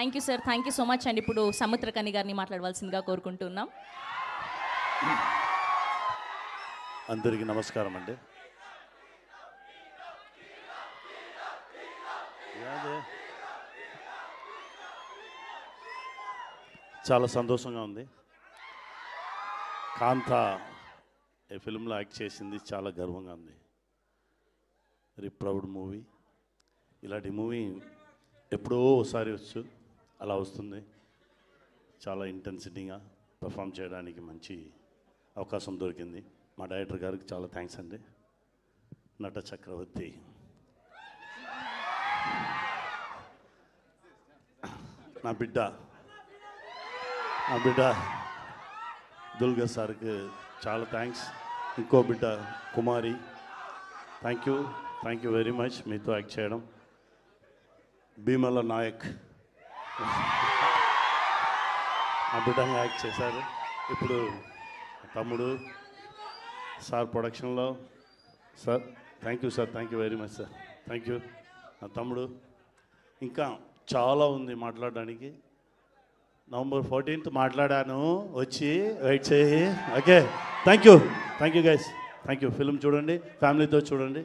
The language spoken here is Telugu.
Thank you sir, thank you so much అండి. ఇప్పుడు సముద్రకని గారిని మాట్లాడవలసిందిగా కోరుకుంటున్నాం. అందరికీ నమస్కారం అండి. చాలా సంతోషంగా ఉంది. కాంత ఈ ఫిల్మ్లో యాక్ట్ చేసింది చాలా గర్వంగా ఉంది. Very proud movie. ఇలాంటి మూవీ ఎప్పుడో ఒకసారి వచ్చు, అలా వస్తుంది. చాలా ఇంటెన్సిటీగా పర్ఫామ్ చేయడానికి మంచి అవకాశం దొరికింది. మా డైరెక్టర్ గారికి చాలా థ్యాంక్స్ అండి. నట చక్రవర్తి నా బిడ్డ దుల్గా సార్కి చాలా థ్యాంక్స్. ఇంకో బిడ్డ కుమారి, థ్యాంక్ యూ వెరీ మచ్ మీతో యాక్ట్ చేయడం. భీమల నాయక్ ఆ బిడ్డగా యాక్ట్ చేశారు. ఇప్పుడు తమ్ముడు సార్ ప్రొడక్షన్లో sir, thank you sir, thank you very much sir, thank you. నా తమ్ముడు ఇంకా చాలా ఉంది మాట్లాడడానికి. నవంబర్ 14th మాట్లాడాను, వచ్చి వెయిట్ చేయి. Okay, thank you guys, thank you. Film చూడండి, ఫ్యామిలీతో చూడండి.